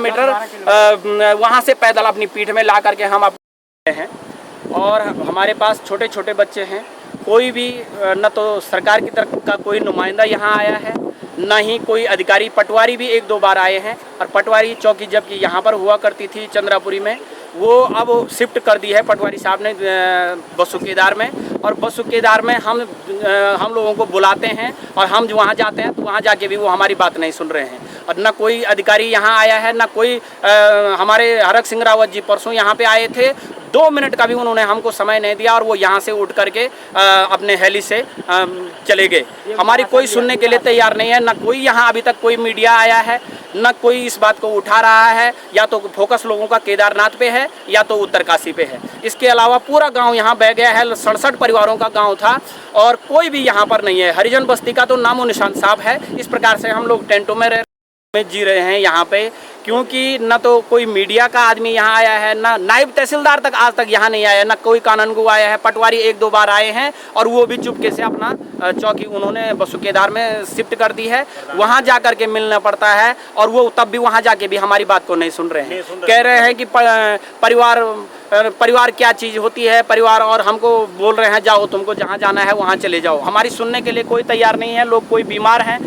Kilometre वहाँ से पैदल अपनी पीठ में ला करके हम अपने हैं। और हमारे पास छोटे छोटे बच्चे हैं, कोई भी न तो सरकार की तरफ का कोई नुमाइंदा यहाँ आया है, न ही कोई अधिकारी। पटवारी भी 1-2 बार आए हैं, और पटवारी चौकी जबकि यहाँ पर हुआ करती थी चंद्रापुरी में, वो अब शिफ्ट कर दी है पटवारी साहब ने बसुकेदार में। और बसुकेदार में हम लोगों को बुलाते हैं और हम जो वहाँ जाते हैं तो वहाँ जाके भी वो हमारी बात नहीं सुन रहे हैं। और न कोई अधिकारी यहाँ आया है, न कोई हमारे हरक सिंह रावत जी परसों यहाँ पे आए थे, 2 मिनट का भी उन्होंने हमको समय नहीं दिया, और वो यहाँ से उठ करके अपने हेली से चले गए। हमारी कोई सुनने के लिए तैयार नहीं है, न कोई यहाँ अभी तक कोई मीडिया आया है, न कोई इस बात को उठा रहा है। या तो फोकस लोगों का केदारनाथ पे है या तो उत्तरकाशी पे है। इसके अलावा पूरा गांव यहाँ बह गया है। 67 परिवारों का गांव था और कोई भी यहाँ पर नहीं है। हरिजन बस्ती का तो नामो निशान साफ है। इस प्रकार से हम लोग टेंटों में जी रहे हैं यहाँ पे, क्योंकि न तो कोई मीडिया का आदमी यहाँ आया है, न नायब तहसीलदार तक आज तक यहाँ नहीं आया, न कोई कानूनगो आया है। पटवारी 1-2 बार आए हैं और वो भी चुपके से अपना चौकी उन्होंने बसुकेदार में शिफ्ट कर दी है। वहाँ जा कर के मिलना पड़ता है, और वो तब भी वहाँ जाके भी हमारी बात को नहीं सुन रहे हैं। कह रहे हैं कि परिवार क्या चीज़ होती है परिवार, और हमको बोल रहे हैं जाओ तुमको जहाँ जाना है वहाँ चले जाओ। हमारी सुनने के लिए कोई तैयार नहीं है। लोग कोई बीमार हैं,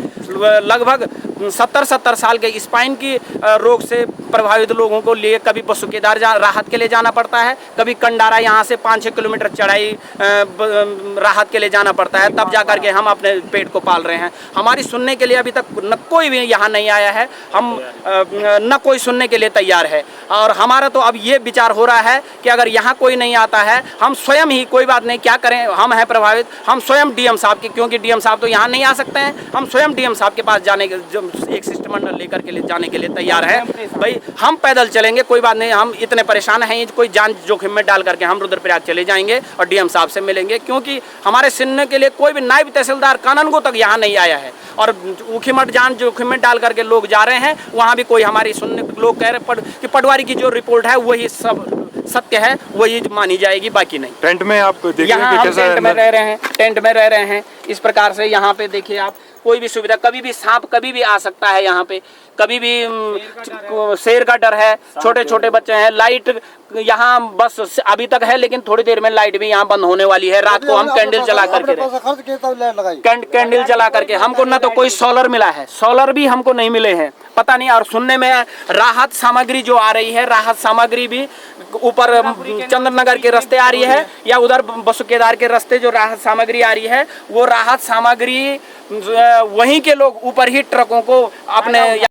लगभग 70 साल के स्पाइन की रोग से प्रभावित लोगों को लिए कभी बसुकेदार राहत के लिए जाना पड़ता है, कभी कंडारा यहाँ से 5-6 किलोमीटर चढ़ाई राहत के लिए जाना पड़ता है, तब जा कर के हम अपने पेट को पाल रहे हैं। हमारी सुनने के लिए अभी तक न कोई भी यहाँ नहीं आया है, हम न कोई सुनने के लिए तैयार है। और हमारा तो अब ये विचार हो रहा है कि अगर यहाँ कोई नहीं आता है, हम स्वयं ही, कोई बात नहीं क्या करें, हम हैं प्रभावित, हम स्वयं डीएम साहब की, क्योंकि डीएम साहब तो यहाँ नहीं आ सकते हैं, हम स्वयं डीएम साहब के पास जाने के एक शिष्टमंडल लेकर के जाने के लिए तैयार है। भाई हम पैदल चलेंगे, कोई बात नहीं, हम इतने परेशान हैं, कोई जान जोखिम में डाल करके हम रुद्रप्रयाग चले जाएंगे और डीएम साहब से मिलेंगे, क्योंकि हमारे सुनने के लिए कोई भी नायब तहसीलदार कानूनगो तक यहाँ नहीं आया है। और ऊखीमठ जान जोखिम में डाल करके लोग जा रहे हैं, वहाँ भी कोई हमारी सुनने, लोग कह रहे कि पटवारी की जो रिपोर्ट है वही सब सत्य है, वही मानी जाएगी, बाकी नहीं। टेंट में आप यहाँ हम टेंट में रह रहे हैं, इस प्रकार से। यहाँ पे देखिए आप, कोई भी सुविधा, कभी भी सांप कभी भी आ सकता है यहाँ पे, कभी भी शेर का डर है, छोटे छोटे बच्चे हैं। लाइट यहाँ बस अभी तक है, लेकिन थोड़ी देर में लाइट भी यहाँ बंद होने वाली है। रात को हम कैंडल जला करके कैंडल जला करके, हमको ना तो कोई सोलर मिला है, सोलर भी हमको नहीं मिले हैं, पता नहीं। और सुनने में राहत सामग्री जो आ रही है, राहत सामग्री भी ऊपर चंद्रनगर के रास्ते आ रही है, या उधर बसुकेदार के रास्ते जो राहत सामग्री आ रही है, वो राहत सामग्री वहीं के लोग ऊपर ही ट्रकों को अपने